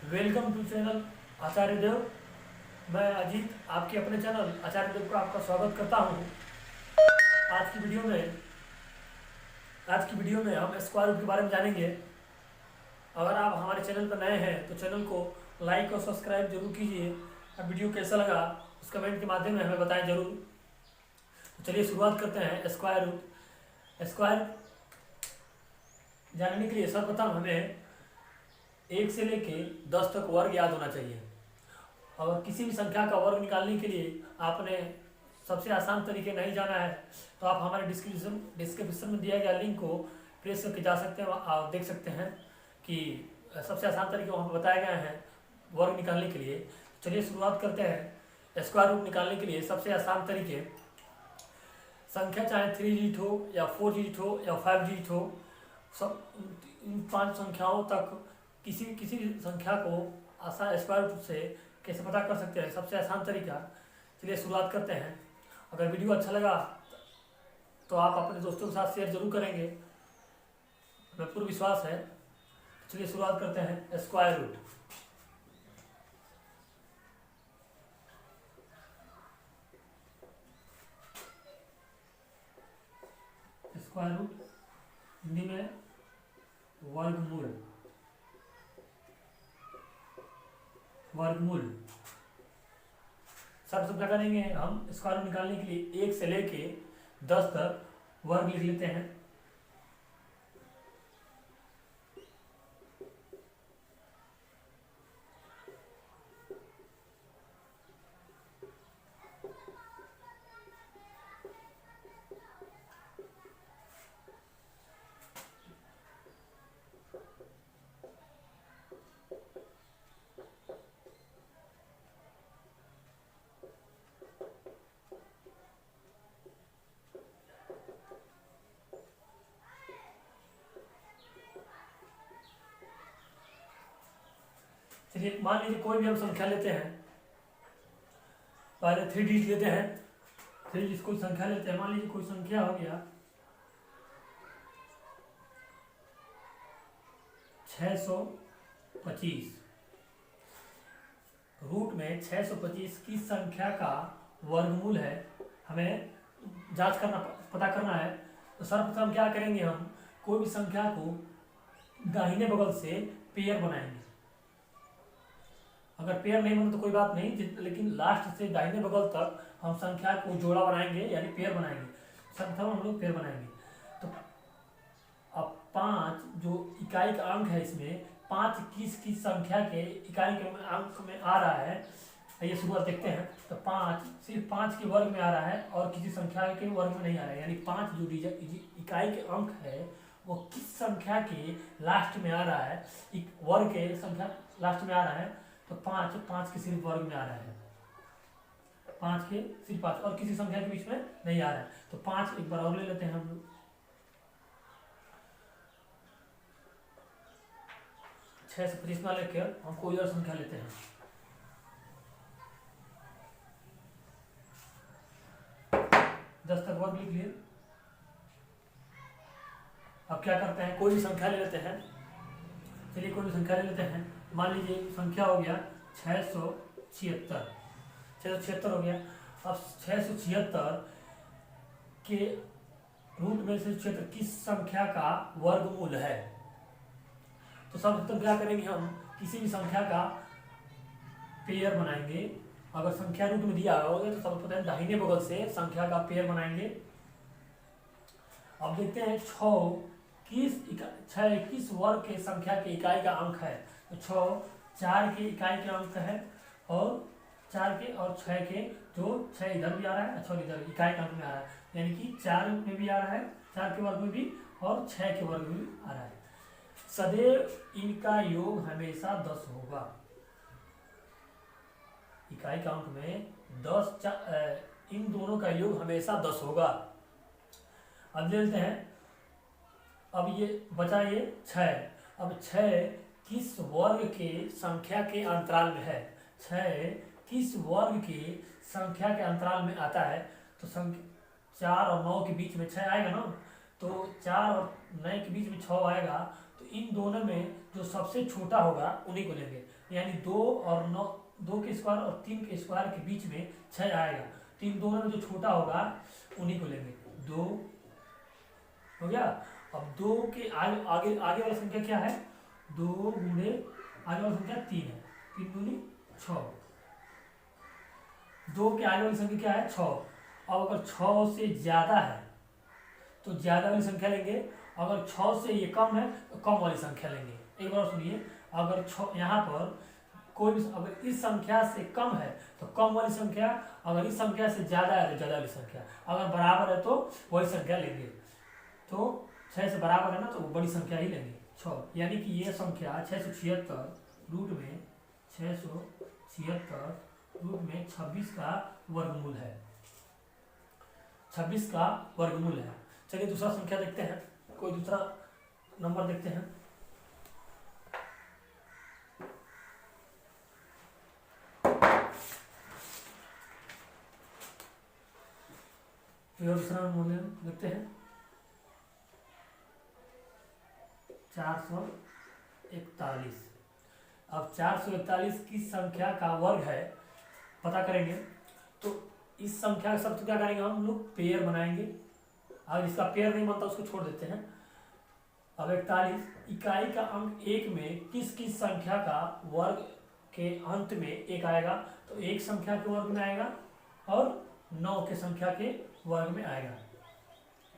Welcome to channel आचार्य देव। मैं अजीत आपके अपने चैनल आचार्य देव का आपका स्वागत करता हूं। आज की वीडियो में हम स्क्वायर रूट के बारे में जानेंगे। अगर आप हमारे चैनल पर नए हैं तो चैनल को लाइक और सब्सक्राइब जरूर कीजिए। अब वीडियो कैसा लगा उस कमेंट के माध्यम में हमें बताएं जरूर। तो चलिए शुरुआत करते हैं। स्क्वायर जानने के लिए सर्वप्रथम हमें 1 से लेके 10 तक वर्ग याद होना चाहिए। और किसी भी संख्या का वर्ग निकालने के लिए आपने सबसे आसान तरीके नहीं जाना है तो आप हमारे डिस्क्रिप्शन में दिया गया लिंक को प्रेस करके जा सकते हैं। आप देख सकते हैं कि सबसे आसान तरीके वहाँ पर बताए गए हैं वर्ग निकालने के लिए। चलिए शुरुआत करते हैं। स्क्वायर रूट निकालने के लिए सबसे आसान तरीके, संख्या चाहे 3 डिजिट हो या 4 डिजिट हो या 5 डिजिट हो, सब इन 5 संख्याओं तक किसी भी संख्या को आसान स्क्वायर रूट से कैसे पता कर सकते हैं, सबसे आसान तरीका। चलिए शुरुआत करते हैं। अगर वीडियो अच्छा लगा तो आप अपने दोस्तों के साथ शेयर जरूर करेंगे, हमें पूर्ण विश्वास है। चलिए शुरुआत करते हैं। स्क्वायर रूट हिंदी में वर्गमूल। सबसे क्या करेंगे हम स्क्वायर रूट निकालने के लिए 1 से लेके 10 तक वर्ग लिख लेते हैं। चलिए मान लीजिए कोई भी हम संख्या लेते हैं, पहले 3 डिजिट लेते हैं। 3 डिजिट कोई संख्या लेते हैं, मान लीजिए कोई संख्या हो गया 625। रूट में 625 की संख्या का वर्गमूल है, हमें पता करना है। तो सर्वप्रथम क्या करेंगे, हम कोई भी संख्या को दाहिने बगल से पेयर बनाएंगे। अगर पेयर नहीं बने तो कोई बात नहीं, लेकिन लास्ट से दाहिने बगल तक हम संख्या को जोड़ा बनाएंगे यानी पेयर बनाएंगे। सर्वप्रथम हम लोग पेयर बनाएंगे। तो अब 5 जो इकाई का अंक है, इसमें 5 किस संख्या के इकाई के अंक में आ रहा है, ये शुरुआत देखते हैं। तो 5 सिर्फ 5 के वर्ग में आ रहा है और किसी संख्या के वर्ग में नहीं आ रहा है, यानी 5 जो इकाई के अंक है वो किस संख्या के लास्ट में आ रहा है, वर्ग के संख्या लास्ट में आ रहा है। तो 5 के सिर्फ वर्ग में आ रहा है, 5 के सिर्फ 5 और किसी संख्या के बीच में नहीं आ रहा है। तो 5 एक बार और ले लेते हैं हम लोग। 6 से 25 ना लेकर हम कोई और संख्या लेते हैं। 10 तक वर्ग लिख लिए। अब क्या करते हैं, कोई भी संख्या ले लेते हैं। चलिए कोई भी संख्या ले लेते हैं। मान लीजिए संख्या हो गया 676 हो गया। अब 676 के रूट में से क्षेत्र किस संख्या का वर्गमूल है। तो सर्वप्रथम क्या करेंगे, हम किसी भी संख्या का पेयर बनाएंगे। अगर संख्या रूट में दिया होगा तो सर्वप्रथम दाहिने बगल से संख्या का पेयर बनाएंगे। अब देखते हैं 6 किस वर्ग के संख्या के इकाई का अंक है। तो 6 4 के इकाई के अंक है और 4 के और 6 के, जो 6 इधर भी आ रहा है, 6 इधर इकाई के अंक में आ रहा है, यानी कि 4 में भी आ रहा है, 4 के वर्ग में भी और 6 के वर्ग में भी आ रहा है। सदैव इनका योग हमेशा 10 होगा। इकाई के अंक में 10, इन दोनों का योग हमेशा 10 होगा। अब ले लेते हैं। अब ये बचा ये 6। अब 6 किस वर्ग के संख्या के अंतराल में है। 6 किस वर्ग के संख्या के अंतराल में आता है। तो 4 और 9 के बीच में 6 आएगा ना, तो 4 और 9 के बीच में 6 आएगा। तो इन दोनों में जो सबसे छोटा होगा उन्हीं को लेंगे। यानी 2 और 9, 2 के स्क्वायर और 3 के स्क्वायर के बीच में 6 आएगा, तो इन दोनों में जो छोटा होगा उन्हीं को लेंगे। 2 हो गया। अब 2 के आगे आगे आगे वाली संख्या क्या है, 2 गुणे आगे वाली संख्या 3 है, 3 दूनी 6। 2 के आगे वाली संख्या क्या है, 6। अब अगर 6 से ज्यादा है तो ज्यादा वाली संख्या लेंगे, अगर 6 से ये कम है तो कम वाली संख्या लेंगे। एक बार सुनिए, अगर 6 यहाँ पर कोई भी अगर इस संख्या से कम है तो कम वाली संख्या, अगर इस संख्या से ज्यादा है तो ज्यादा वाली संख्या, अगर बराबर है तो वही संख्या लेंगे। तो 6 से बराबर है ना तो वो बड़ी संख्या ही लेंगे 6, यानी कि ये संख्या 676 रूट में 676 रूट में 26 का वर्गमूल है, 26 का वर्गमूल है। चलिए दूसरा संख्या देखते हैं, कोई दूसरा नंबर देखते हैं। दूसरा मूल्य देखते हैं 441। अब 441 किस संख्या का वर्ग है पता करेंगे, तो इस संख्या का सबसे क्या करेंगे, हम लोग पेयर बनाएंगे। अगर इसका पेयर नहीं बनता उसको छोड़ देते हैं। अब 41 इकाई का अंक 1 में किस किस संख्या का वर्ग के अंत में 1 आएगा, तो 1 संख्या के वर्ग में आएगा और 9 के संख्या के वर्ग में आएगा।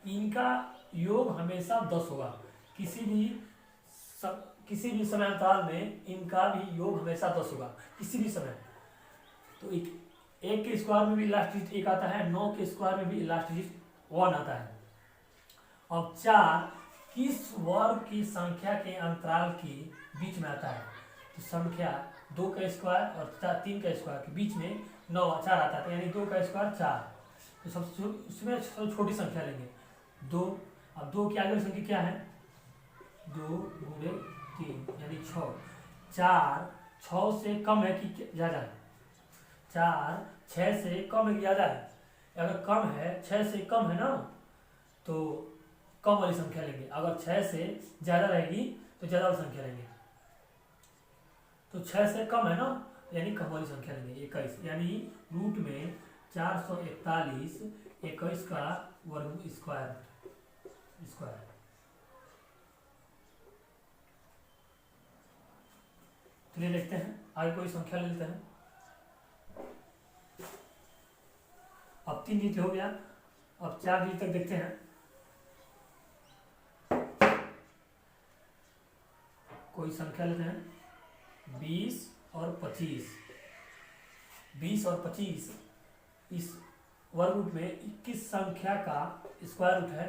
इनका योग हमेशा 10 होगा, किसी भी समय अंतराल में इनका भी योग हमेशा 10 होगा, किसी भी समय। तो 1 के स्क्वायर में भी लास्ट डिजिट 1 आता है, 9 के स्क्वायर में भी लास्ट डिजिट 1 आता है। अब 4 किस वर्ग की संख्या के अंतराल के बीच में आता है, तो संख्या 2 का स्क्वायर और 3 का स्क्वायर के बीच में 9 4 आता है, यानी 2 का स्क्वायर 4। तो सबसे उसमें सबसे छोटी संख्या लेंगे 2। अब 2 की आगे वाली संख्या क्या है, 2 गुणे 3 यानी 6। 4 6 से कम है कि ज़्यादा है, 4 6 से कम है कि ज़्यादा है। अगर कम है, 6 से कम है ना, तो कम वाली संख्या लेंगे। अगर 6 से ज़्यादा रहेगी तो ज़्यादा वाली संख्या लेंगे। तो 6 से कम है ना, यानी कम वाली संख्या लेंगे 21, यानी रूट में 441 21 का वर्ग स्क्वायर। चलिए देखते हैं आगे कोई संख्या ले लेते हैं। अब 3 डिजिट हो गया, अब 4 डिजिट तक देखते हैं। कोई संख्या लेते हैं 20 और 25। 20 और 25 इस वर्ग रूट में 21 संख्या का स्क्वायर रूट है,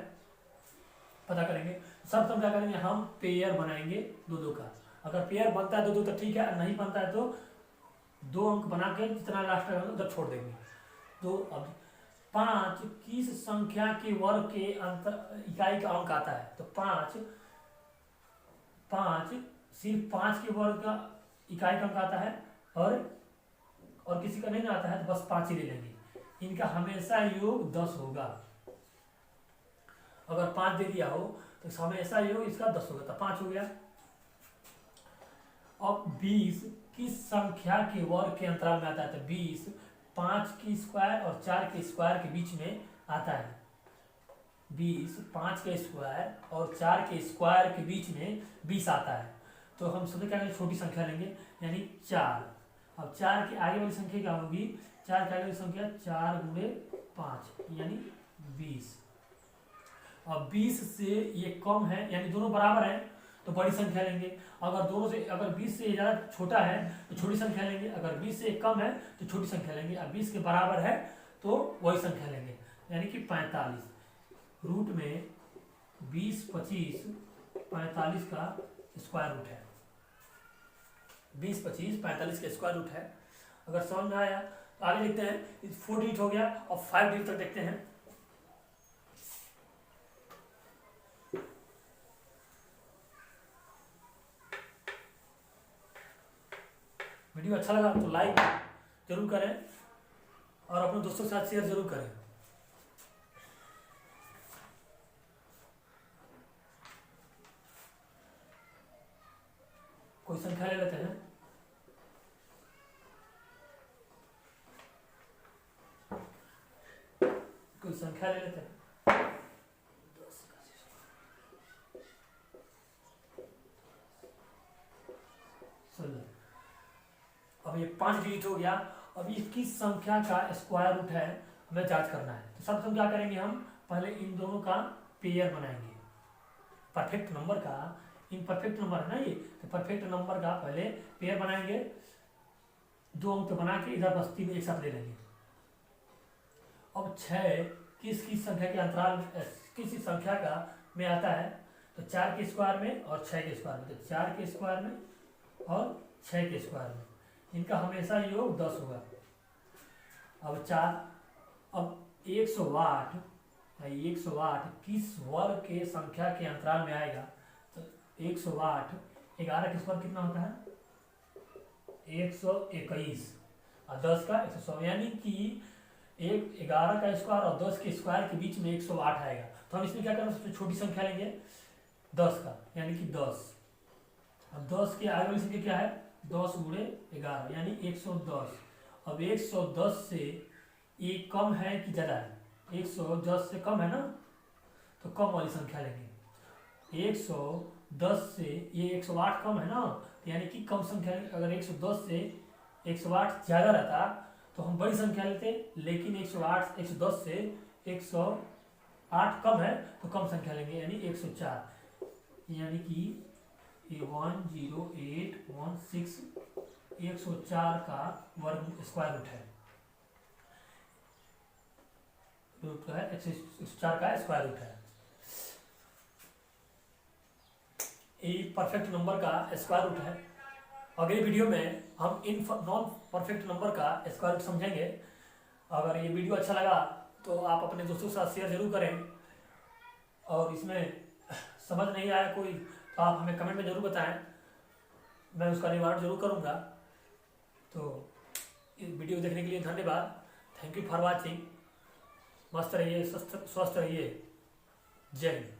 पता करेंगे। सब क्या करेंगे, हम पेयर बनाएंगे 2-2 का। अगर पेयर बनता है 2-2 तो ठीक है, नहीं बनता है तो 2 अंक बना के जितना लास्ट रहेगा उधर छोड़ देंगे। तो अब 5 किस संख्या के वर्ग के इकाई का अंक आता है, तो 5 सिर्फ 5 के वर्ग का इकाई का अंक आता है, और किसी का नहीं आता है तो बस 5 ही ले लेंगे। इनका हमेशा योग 10 होगा। अगर 5 दे दिया हो तो हमेशा योग इसका 10 होगा, तो 5 हो गया। अब 20 किस संख्या के वर्ग के अंतराल में आता है, तो 20 5 की स्क्वायर और 4 के स्क्वायर के बीच में आता है। 20 5 के स्क्वायर और 4 के स्क्वायर के बीच में 20 आता है। तो हम सबसे क्या करेंगे, छोटी संख्या लेंगे यानी 4। अब 4 के आगे वाली संख्या क्या होगी, 4 के आगे वाली संख्या 4 गुणे 5 यानी 20। अब 20 से ये कम है यानी दोनों बराबर है तो बड़ी संख्या लेंगे। अगर 20 से ज़्यादा छोटा है तो छोटी संख्या लेंगे, अगर 20 से कम है तो छोटी संख्या लेंगे। अब 20 के बराबर है तो वही संख्या लेंगे, यानी कि 45। रूट में 20 25 45 का स्क्वायर रूट है। 20 25 45 का स्क्वायर रूट है। अगर समझ में आया तो आगे देखते हैं। 4 डिजिट हो गया और 5 डिजिट तक देखते हैं। वीडियो अच्छा लगा तो लाइक जरूर करें और अपने दोस्तों के साथ शेयर जरूर करें। कोई संख्या ले लेते हैं। संख्या ले लेते हैं। 10 का 16। अब ये 5 डिजिट हो गया। अब ये किस संख्या का स्क्वायर रूट है हमें जांच करना है। तो सबसे क्या करेंगे, हम पहले इन दोनों का पेयर बनाएंगे। परफेक्ट नंबर का, इनपरफेक्ट नंबर है ना ये, तो परफेक्ट नंबर का पहले पेयर बनाएंगे। 2 अंक बना के इधर बस 3 एक साथ ले लेंगे। अब 6 किस संख्या के अंतराल, किस संख्या का में आता है, तो 4 के स्क्वायर में और 6 के स्क्वायर में। तो 4 के स्क्वायर में और 6 के स्क्वायर में, इनका हमेशा योग 10 होगा। अब 108 किस वर्ग के संख्या के अंतराल में आएगा। तो 108, 11 के स्क्वायर कितना होता है 121 और 10 का 100, यानी कि 11 का स्क्वायर और 10 के स्क्वायर के बीच में 108 आएगा। तो हम इसमें क्या करना, सबसे छोटी संख्या लेंगे 10 का, यानी कि 10। अब 10 के आगे वाली संख्या क्या है 10 गुणे 11 यानी 110। अब 110 से ये कम है कि ज़्यादा है, 110 से कम है ना, तो कम वाली संख्या लेंगे। 110 से ये 108 कम है ना, यानी कि कम संख्या। अगर 110 से 108 ज़्यादा रहता तो हम बड़ी संख्या लेते, लेकिन 110 से 108 कम है तो कम संख्या लेंगे, यानी 104। यानी कि 10816 104 का वर्ग स्क्वायर रूट है, 104 का स्क्वायर रूट है। ये परफेक्ट नंबर का स्क्वायर रूट है। अगले वीडियो में हम इन नॉन परफेक्ट नंबर का स्क्वायर रूट समझेंगे। अगर ये वीडियो अच्छा लगा तो आप अपने दोस्तों के साथ शेयर जरूर करें, और इसमें समझ नहीं आया कोई तो आप हमें कमेंट में ज़रूर बताएं, मैं उसका निवारण जरूर करूँगा। तो इस वीडियो देखने के लिए धन्यवाद। Thank you for watching. मस्त रहिए, स्वस्थ रहिए। जय हिंद।